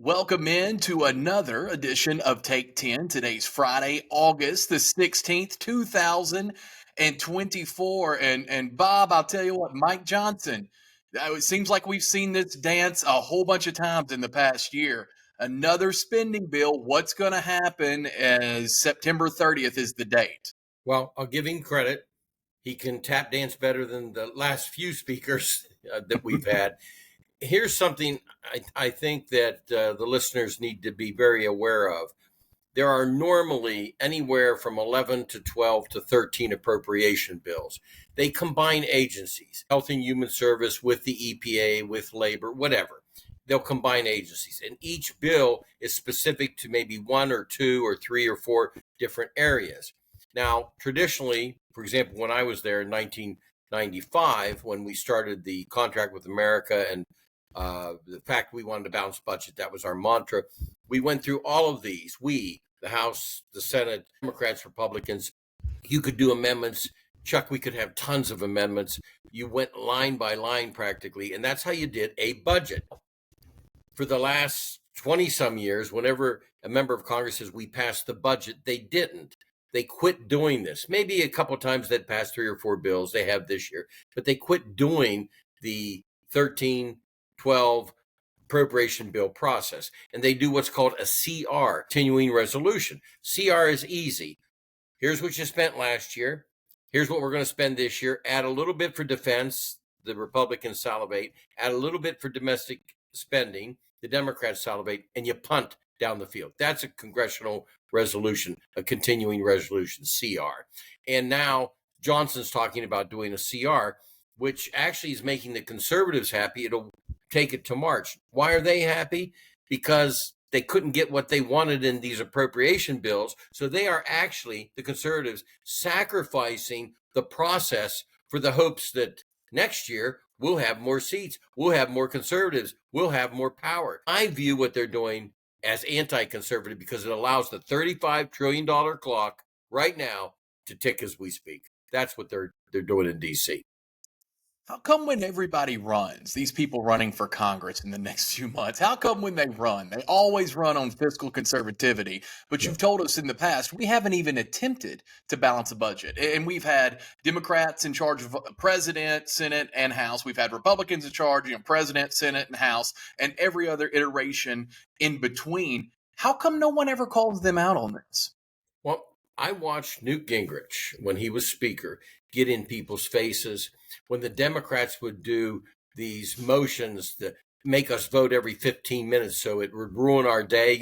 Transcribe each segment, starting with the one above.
Welcome in to another edition of Take 10. Today's Friday, August the 16th, 2024. And Bob, I'll tell you what, Mike Johnson, it seems like we've seen this dance a whole bunch of times in the past year. Another spending bill. What's going to happen as September 30th is the date? Well, I'll give him credit. He can tap dance better than the last few speakers that we've had. Here's something I think that the listeners need to be very aware of. There are normally anywhere from 11 to 12 to 13 appropriation bills. They combine agencies, Health and Human Service with the EPA, with labor, whatever. They'll combine agencies. And each bill is specific to maybe one or two or three or four different areas. Now, traditionally, for example, when I was there in 1995, when we started the contract with America and the fact we wanted to balance budget, that was our mantra. We went through all of these. We, the House, the Senate, Democrats, Republicans, you could do amendments. Chuck, we could have tons of amendments. You went line by line practically, and that's how you did a budget. For the last 20 some years, whenever a member of Congress says we passed the budget, they didn't. They quit doing this. Maybe a couple of times they'd pass 3 or 4 bills they have this year, but they quit doing the 13, 12 appropriation bill process. And they do what's called a CR, continuing resolution. CR is easy. Here's what you spent last year. Here's what we're going to spend this year. Add a little bit for defense. The Republicans salivate. Add a little bit for domestic spending. The Democrats salivate, and you punt down the field. That's a congressional resolution, a continuing resolution, CR. And now Johnson's talking about doing a CR, which actually is making the conservatives happy. It'll take it to March. Why are they happy? Because they couldn't get what they wanted in these appropriation bills. So they are actually, the conservatives, sacrificing the process for the hopes that next year we'll have more seats, we'll have more conservatives, we'll have more power. I view what they're doing as anti-conservative because it allows the $35 trillion clock right now to tick as we speak. That's what they're doing in D.C. How come when everybody runs, these people running for Congress in the next few months, how come when they run, they always run on fiscal conservativity? But you've told us in the past, we haven't even attempted to balance a budget. And we've had Democrats in charge of President, Senate, and House. We've had Republicans in charge, President, Senate, and House, and every other iteration in between. How come no one ever calls them out on this? Well, I watched Newt Gingrich, when he was speaker, get in people's faces. When the Democrats would do these motions that make us vote every 15 minutes so it would ruin our day,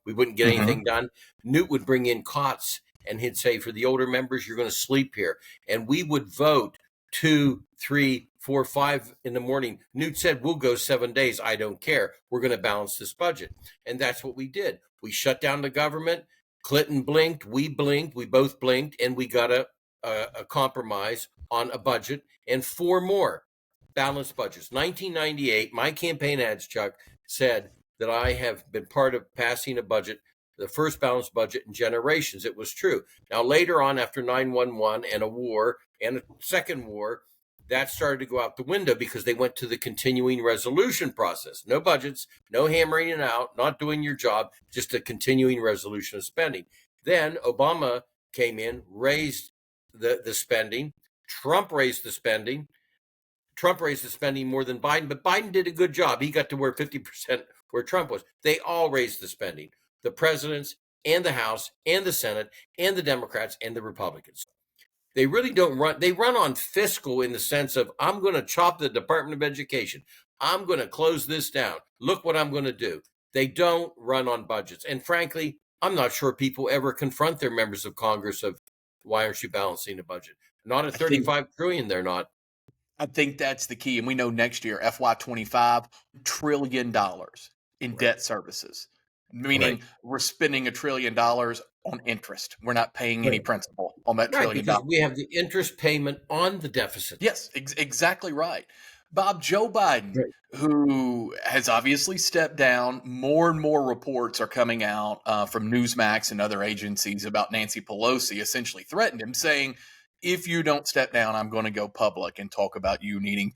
we wouldn't get anything done. Newt would bring in cots and he'd say, for the older members, you're going to sleep here. And we would vote 2, 3, 4, 5 in the morning. Newt said, we'll go 7 days. I don't care. We're going to balance this budget. And that's what we did. We shut down the government. Clinton blinked. We both blinked, and we got a compromise on a budget and 4 more balanced budgets. 1998, my campaign ads, Chuck, said that I have been part of passing a budget, the first balanced budget in generations. It was true. Now, later on, after 9/11 and a war and a second war, that started to go out the window because they went to the continuing resolution process. No budgets, no hammering it out, not doing your job, just a continuing resolution of spending. Then Obama came in, raised the spending. Trump raised the spending. Trump raised the spending more than Biden, but Biden did a good job. He got to where 50% where Trump was. They all raised the spending. The presidents and the House and the Senate and the Democrats and the Republicans. They really don't run. They run on fiscal in the sense of, I'm going to chop the Department of Education. I'm going to close this down. Look what I'm going to do. They don't run on budgets. And frankly, I'm not sure people ever confront their members of Congress of, why aren't you balancing the budget? Not at 35 trillion, they're not. I think that's the key. And we know next year, FY25, $1 trillion in debt services, meaning we're spending $1 trillion on interest. We're not paying any principal on that $1 trillion. Because we have the interest payment on the deficit. Yes, exactly right. Bob, Joe Biden, who has obviously stepped down, more and more reports are coming out from Newsmax and other agencies about Nancy Pelosi essentially threatened him, saying, if you don't step down, I'm going to go public and talk about you needing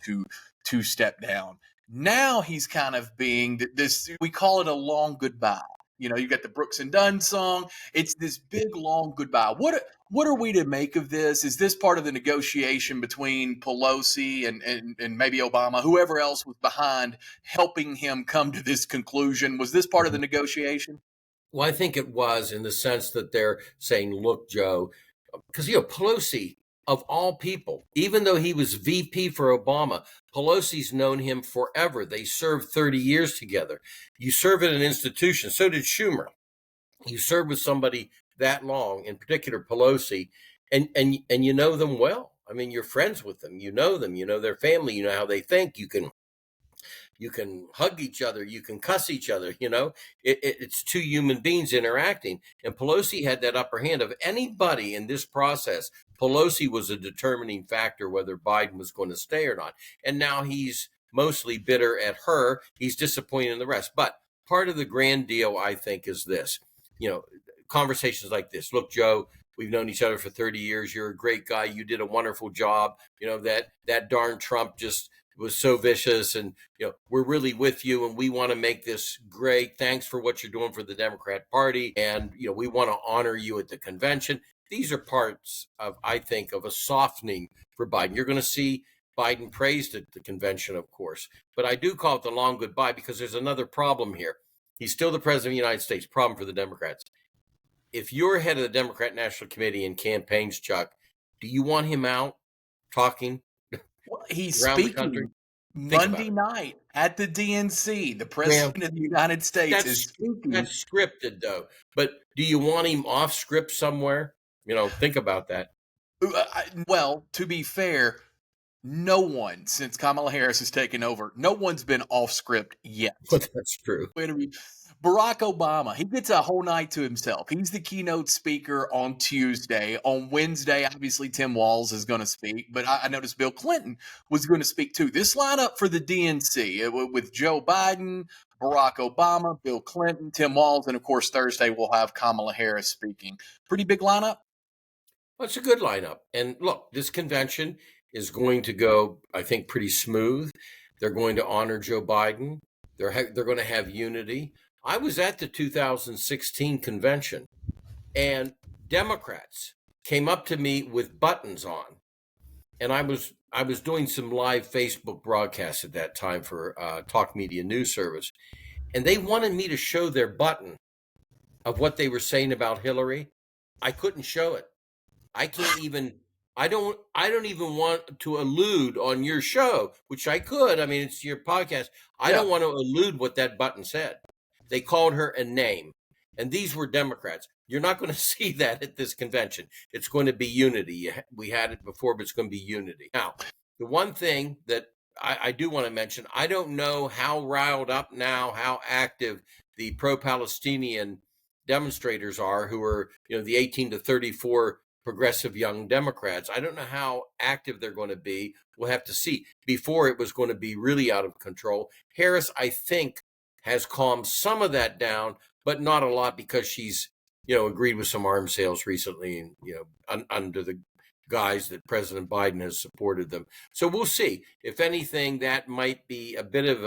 to step down. Now he's kind of being this, we call it a long goodbye. You got the Brooks and Dunn song. It's this big long goodbye. What are we to make of this? Is this part of the negotiation between Pelosi and maybe Obama, whoever else was behind helping him come to this conclusion? Was this part of the negotiation? Well, I think it was, in the sense that they're saying, look, Joe, because, Pelosi, of all people, even though he was VP for Obama, Pelosi's known him forever. They served 30 years together. You serve at an institution. So did Schumer. You serve with somebody that long, in particular Pelosi, and you know them well. I mean, you're friends with them. You know them. You know their family. You know how they think. You can hug each other, you can cuss each other, it's two human beings interacting. And Pelosi had that upper hand of anybody in this process. Pelosi was a determining factor whether Biden was going to stay or not. And now he's mostly bitter at her. He's disappointed in the rest. But part of the grand deal, I think, is this, conversations like this. Look, Joe, we've known each other for 30 years. You're a great guy. You did a wonderful job. That darn Trump just was so vicious, and we're really with you, and we want to make this great. Thanks for what you're doing for the Democrat Party, and we want to honor you at the convention. These are parts of, I think, of a softening for Biden. You're going to see Biden praised at the convention, of course, but I do call it the long goodbye, because there's another problem here. He's still the president of the United States. Problem for the Democrats. If you're head of the Democrat National Committee and campaigns, Chuck, do you want him out talking? Well, he's around the country? speaking Monday night at the DNC. The president of the United States is speaking. That's scripted, though. But do you want him off script somewhere? Think about that. Well, to be fair, no one since Kamala Harris has taken over, no one's been off script yet. That's true. Barack Obama, he gets a whole night to himself. He's the keynote speaker on Tuesday. On Wednesday, obviously, Tim Walz is going to speak, but I noticed Bill Clinton was going to speak too. This lineup for the DNC with Joe Biden, Barack Obama, Bill Clinton, Tim Walz, and of course, Thursday we'll have Kamala Harris speaking. Pretty big lineup. Well, it's a good lineup. And look, this convention is going to go, I think, pretty smooth. They're going to honor Joe Biden. They're going to have unity. I was at the 2016 convention, and Democrats came up to me with buttons on, and I was doing some live Facebook broadcasts at that time for Talk Media News Service, and they wanted me to show their button of what they were saying about Hillary. I couldn't show it. I can't even. I don't even want to allude on your show, which I could. I mean, it's your podcast. I don't want to allude what that button said. They called her a name, and these were Democrats. You're not going to see that at this convention. It's going to be unity. We had it before, but it's going to be unity. Now, the one thing that I do want to mention, I don't know how riled up now, how active the pro-Palestinian demonstrators are, who are, the 18 to 34 progressive young Democrats. I don't know how active they're going to be. We'll have to see. Before, it was going to be really out of control. Harris, I think, has calmed some of that down, but not a lot, because she's, agreed with some arms sales recently, and, under the guise that President Biden has supported them. So we'll see. If anything, that might be a bit of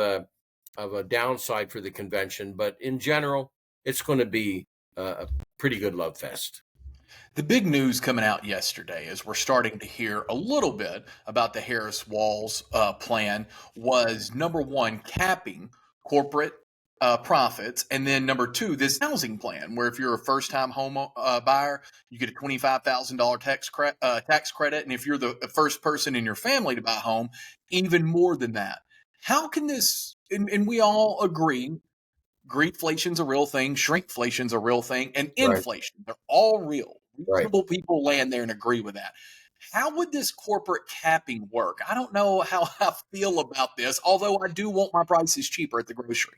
a downside for the convention, but in general, it's going to be a pretty good love fest. The big news coming out yesterday, as we're starting to hear a little bit about the Harris-Walz plan, was number one, capping corporate profits, and then number two, this housing plan, where if you're a first-time home buyer, you get a $25,000 tax credit, and if you're the first person in your family to buy a home, even more than that. How can this? And we all agree, greedflation's a real thing, shrinkflation's a real thing, and inflation, they're all real. Reasonable people land there and agree with that. How would this corporate capping work? I don't know how I feel about this, although I do want my prices cheaper at the grocery.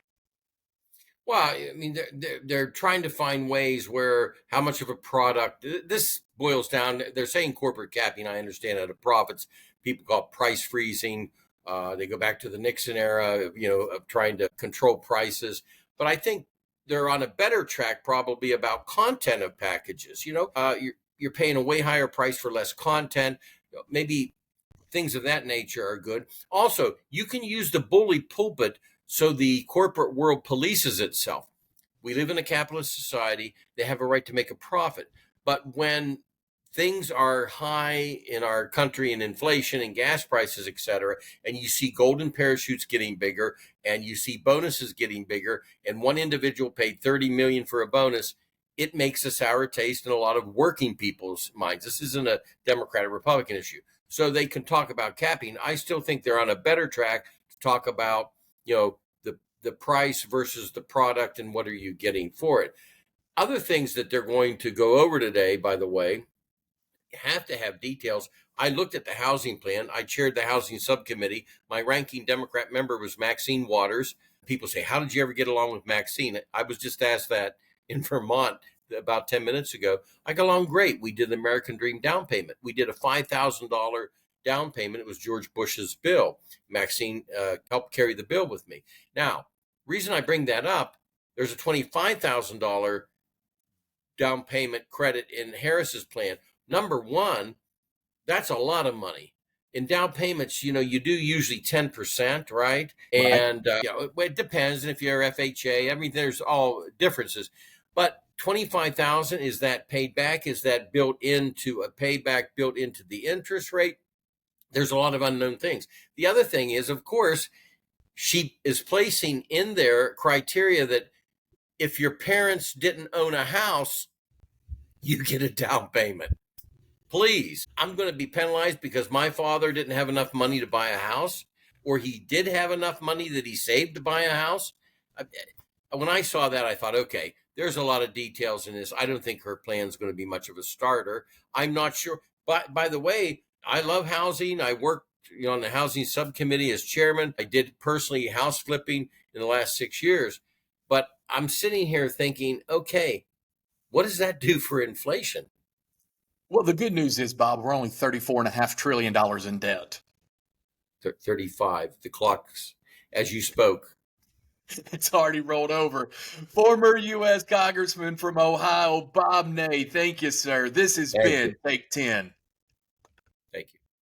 Well, I mean, they're trying to find ways where how much of a product, this boils down, they're saying corporate capping, I understand, out of profits. People call it price freezing. They go back to the Nixon era, of trying to control prices. But I think they're on a better track probably about content of packages. You're paying a way higher price for less content. Maybe things of that nature are good. Also, you can use the bully pulpit so the corporate world polices itself. We live in a capitalist society. They have a right to make a profit. But when things are high in our country and inflation and gas prices, et cetera, and you see golden parachutes getting bigger and you see bonuses getting bigger, and one individual paid $30 million for a bonus, it makes a sour taste in a lot of working people's minds. This isn't a Democrat or Republican issue. So they can talk about capping. I still think they're on a better track to talk about, the price versus the product and what are you getting for it. Other things that they're going to go over today, by the way, have to have details. I looked at the housing plan. I chaired the housing subcommittee. My ranking Democrat member was Maxine Waters. People say, how did you ever get along with Maxine? I was just asked that in Vermont about 10 minutes ago. I got along great. We did the American Dream down payment. We did a $5,000 down payment. It was George Bush's bill. Maxine helped carry the bill with me. Now, reason I bring that up, there's a $25,000 down payment credit in Harris's plan. Number one, that's a lot of money. In down payments, you do usually 10%, right? And it depends. And if you're FHA, I mean, there's all differences. But 25,000, is that paid back? Is that built into a payback, built into the interest rate? There's a lot of unknown things. The other thing is, of course, she is placing in there criteria that if your parents didn't own a house, you get a down payment. Please, I'm going to be penalized because my father didn't have enough money to buy a house, or he did have enough money that he saved to buy a house. When I saw that, I thought, okay, there's a lot of details in this. I don't think her plan is going to be much of a starter. I'm not sure. But by the way, I love housing. I worked on the housing subcommittee as chairman. I did personally house flipping in the last 6 years. But I'm sitting here thinking, okay, what does that do for inflation? Well, the good news is, Bob, we're only $34.5 trillion in debt. 35. The clock's, as you spoke. It's already rolled over. Former U.S. Congressman from Ohio, Bob Ney. Thank you, sir. This has been Take 10. Thank you.